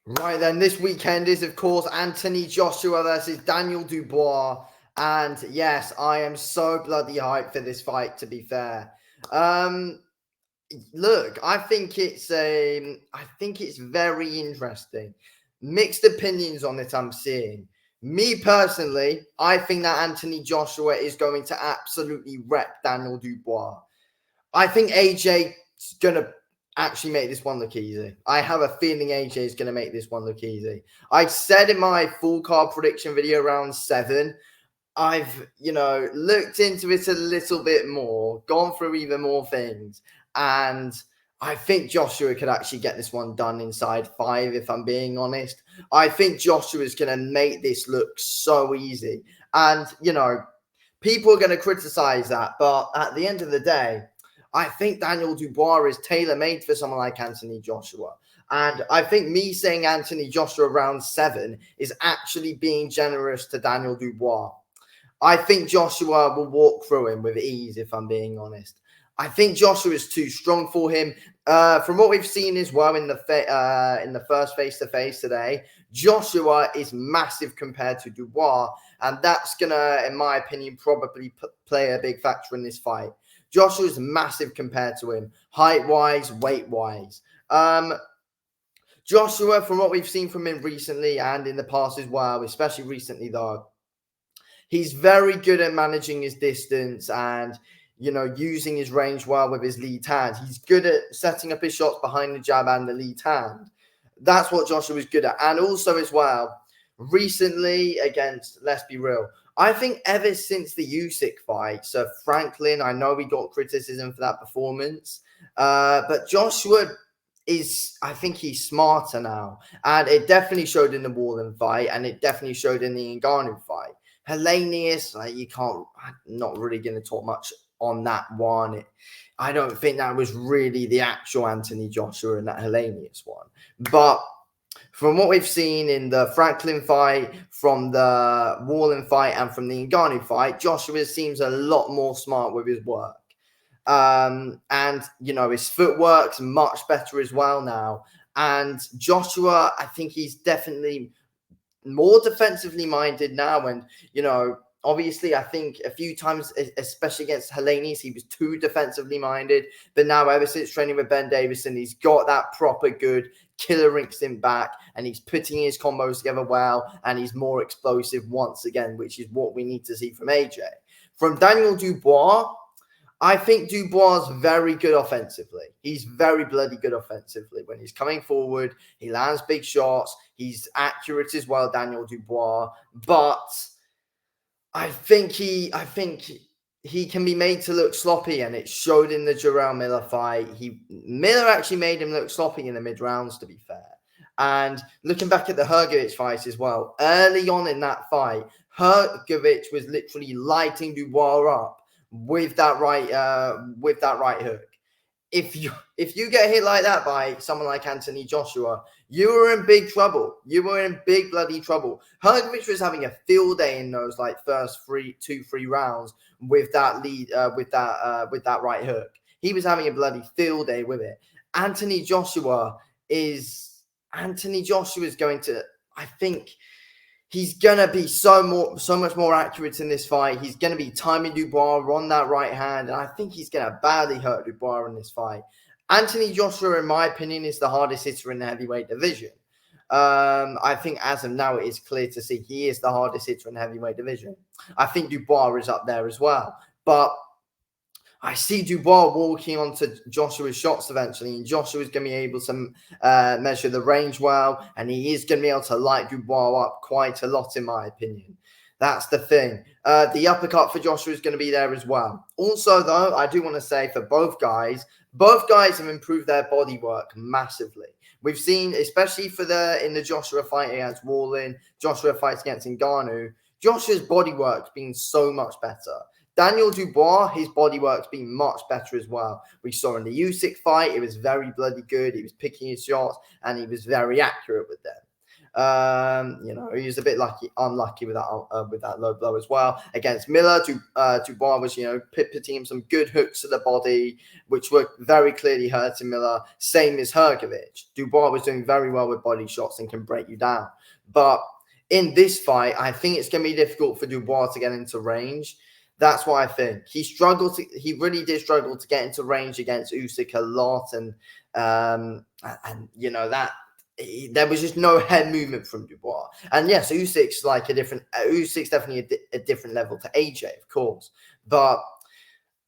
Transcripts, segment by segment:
Right then, this weekend is, of course, Anthony Joshua versus Daniel Dubois. And yes, I am so bloody hyped for this fight, to be fair. Um, Look, I think it's very interesting. Mixed opinions on it I'm seeing. Me personally, I think that Anthony Joshua is going to absolutely wreck Daniel Dubois. I think AJ's gonna actually make this one look easy. I have a feeling AJ is gonna make this one look easy. I said in my full card prediction video round 7, I've looked into it a little bit more, gone through even more things, and I think Joshua could actually get this one done inside 5, if I'm being honest. I think Joshua is going to make this look so easy. And, people are going to criticize that, but at the end of the day, I think Daniel Dubois is tailor-made for someone like Anthony Joshua. And I think me saying Anthony Joshua round 7 is actually being generous to Daniel Dubois. I think Joshua will walk through him with ease, if I'm being honest. I think Joshua is too strong for him. From what we've seen as well in the first face-to-face today, Joshua is massive compared to Dubois, and that's gonna, in my opinion, probably play a big factor in this fight. Joshua is massive compared to him, height-wise, weight-wise. Joshua, from what we've seen from him recently and in the past as well, especially recently though, he's very good at managing his distance and, using his range well with his lead hand. He's good at setting up his shots behind the jab and the lead hand. That's what Joshua is good at. And also as well, recently against, let's be real, I think ever since the Usyk fight, so Franklin, I know we got criticism for that performance, but Joshua I think he's smarter now. And it definitely showed in the Wallen fight, and it definitely showed in the Ngannou fight. Helenius, I'm not really going to talk much on that one. I don't think that was really the actual Anthony Joshua in that Helenius one. But from what we've seen in the Franklin fight, from the Wallen fight, and from the Ngannou fight, Joshua seems a lot more smart with his work. And, his footwork's much better as well now. And Joshua, I think he's definitely more defensively minded now. And, obviously, I think a few times, especially against Helenius, he was too defensively minded. But now, ever since training with Ben Davison, he's got that proper good killer instinct back, and he's putting his combos together well, and he's more explosive once again, which is what we need to see from AJ. From Daniel Dubois, I think Dubois is very good offensively. He's very bloody good offensively. When he's coming forward, he lands big shots. He's accurate as well, Daniel Dubois. But I think he can be made to look sloppy, and it showed in the Jarrell Miller fight. Miller actually made him look sloppy in the mid-rounds, to be fair. And looking back at the Hrgovic fight as well, early on in that fight, Hrgovic was literally lighting Dubois up with that right hook. If you get hit like that by someone like Anthony Joshua, you were in big trouble. You were in big bloody trouble. Hrgovic was having a field day in those first 3 rounds with that lead with that right hook. He was having a bloody field day with it. Anthony Joshua is going to, I think, he's going to be so much more accurate in this fight. He's going to be timing Dubois on that right hand, and I think he's going to badly hurt Dubois in this fight. Anthony Joshua, in my opinion, is the hardest hitter in the heavyweight division. I think as of now, it is clear to see he is the hardest hitter in the heavyweight division. I think Dubois is up there as well. But I see Dubois walking onto Joshua's shots eventually, and Joshua's going to be able to measure the range well, and he is going to be able to light Dubois up quite a lot, in my opinion. That's the thing. The uppercut for Joshua is going to be there as well. Also, though, I do want to say for both guys have improved their body work massively. We've seen, especially in the Joshua fight against Wallen, Joshua fights against Ngannou, Joshua's body work's been so much better. Daniel Dubois, his body work's been much better as well. We saw in the Usyk fight, it was very bloody good. He was picking his shots, and he was very accurate with them. He was a bit unlucky with that low blow as well. Against Miller, Dubois was, putting him some good hooks to the body, which were very clearly hurting Miller. Same as Hrgovic. Dubois was doing very well with body shots and can break you down. But in this fight, I think it's going to be difficult for Dubois to get into range. That's what I think. He really did struggle to get into range against Usyk a lot, and there was just no head movement from Dubois. And yes, Usyk's definitely a different level to AJ, of course, but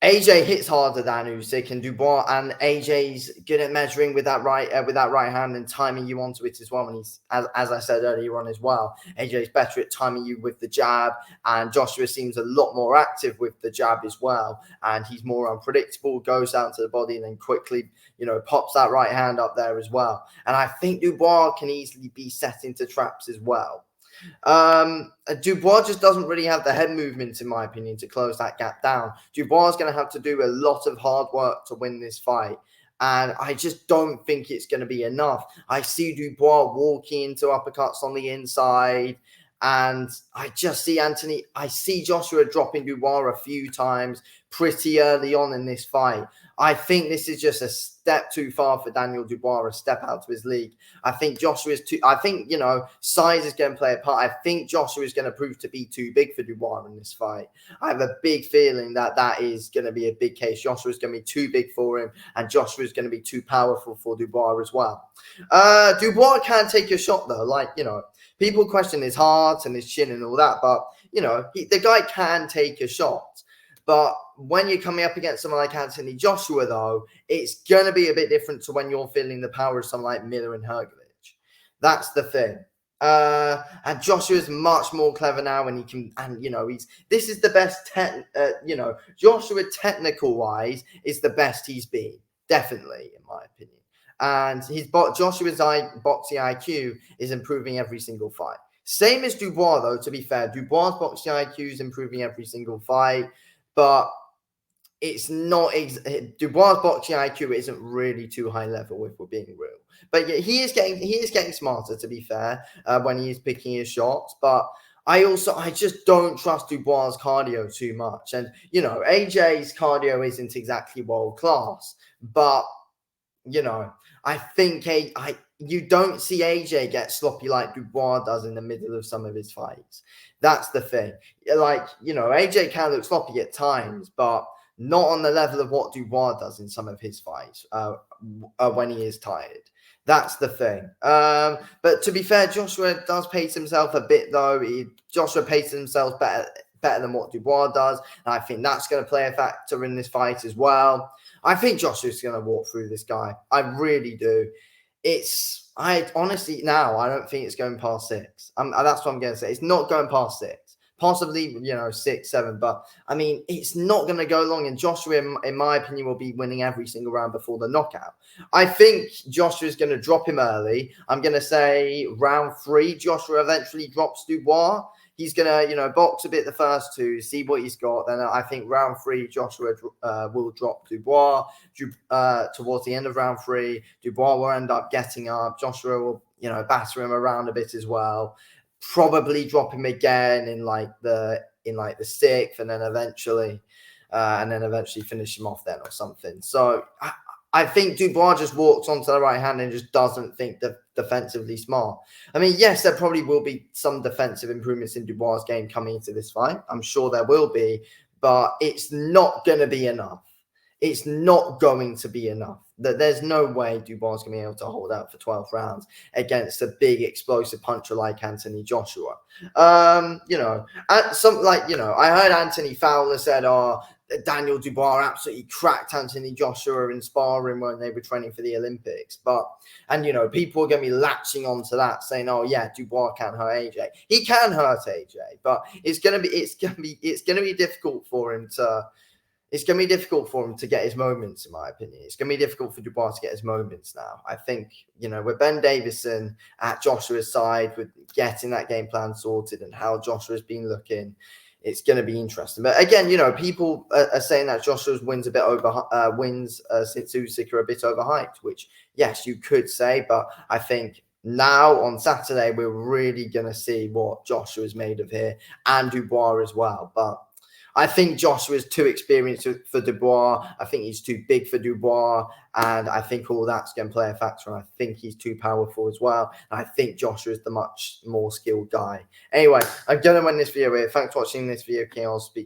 AJ hits harder than Usyk, and Dubois, and AJ's good at measuring with that right hand and timing you onto it as well. When he's, as I said earlier on as well, AJ's better at timing you with the jab, and Joshua seems a lot more active with the jab as well. And he's more unpredictable, goes down to the body, and then quickly, pops that right hand up there as well. And I think Dubois can easily be set into traps as well. Dubois just doesn't really have the head movement, in my opinion, to close that gap down. Dubois is going to have to do a lot of hard work to win this fight, and I just don't think it's going to be enough. I see Dubois walking into uppercuts on the inside, and I see Joshua dropping Dubois a few times pretty early on in this fight. I think this is just a step too far for Daniel Dubois, a step out of his league. I think size is going to play a part. I think Joshua is going to prove to be too big for Dubois in this fight. I have a big feeling that is going to be a big case. Joshua is going to be too big for him, and Joshua is going to be too powerful for Dubois as well. Dubois can take a shot, though. People question his heart and his chin and all that, but, the guy can take a shot. But when you're coming up against someone like Anthony Joshua, though, it's going to be a bit different to when you're feeling the power of someone like Miller and Hrgovic. That's the thing. And Joshua's much more clever now, and this is the best, Joshua technical-wise is the best he's been, definitely, in my opinion. And Joshua's boxing IQ is improving every single fight. Same as Dubois, though, to be fair. Dubois' boxing IQ is improving every single fight. But it's not Dubois' boxing IQ isn't really too high level, if we're being real. But yeah, he is getting smarter, to be fair, when he is picking his shots. But I just don't trust Dubois' cardio too much. And AJ's cardio isn't exactly world class, but I think you don't see AJ get sloppy like Dubois does in the middle of some of his fights. That's the thing. AJ can look sloppy at times, but not on the level of what Dubois does in some of his fights when he is tired. That's the thing. But to be fair, Joshua does pace himself a bit, though. Joshua paces himself better than what Dubois does. And I think that's going to play a factor in this fight as well. I think Joshua's going to walk through this guy. I really do. I honestly don't think it's going past 6. That's what I'm going to say. It's not going past 6. Possibly, 6, 7. But, it's not going to go long. And Joshua, in my opinion, will be winning every single round before the knockout. I think Joshua's going to drop him early. I'm going to say round 3, Joshua eventually drops Dubois. He's going to, box a bit the first 2, see what he's got. Then I think round 3, Joshua will drop Dubois. Towards the end of round 3, Dubois will end up getting up. Joshua will, batter him around a bit as well. Probably drop him again in the 6th, and then eventually finish him off then or something. So I think Dubois just walks onto the right hand and just doesn't think defensively smart. Yes, there probably will be some defensive improvements in Dubois' game coming into this fight. I'm sure there will be, but it's not going to be enough. It's not going to be enough. There's no way Dubois is going to be able to hold out for 12 rounds against a big explosive puncher like Anthony Joshua. I heard Anthony Fowler said, Daniel Dubois absolutely cracked Anthony Joshua in sparring when they were training for the Olympics. People are going to be latching onto that, saying, Dubois can't hurt AJ. He can hurt AJ, but it's going to be difficult for him to. It's going to be difficult for him to get his moments, in my opinion. It's going to be difficult for Dubois to get his moments now. I think, with Ben Davison at Joshua's side, with getting that game plan sorted and how Joshua's been looking, it's going to be interesting. But again, people are saying that Joshua's wins since Usyk are a bit overhyped, which, yes, you could say. But I think Now on Saturday, we're really going to see what Joshua's made of here, and Dubois as well. But I think Joshua's too experienced for Dubois. I think he's too big for Dubois. And I think all that's going to play a factor. And I think he's too powerful as well. And I think Joshua's the much more skilled guy. Anyway, I'm going to end this video here. Thanks for watching this video, King. I'll speak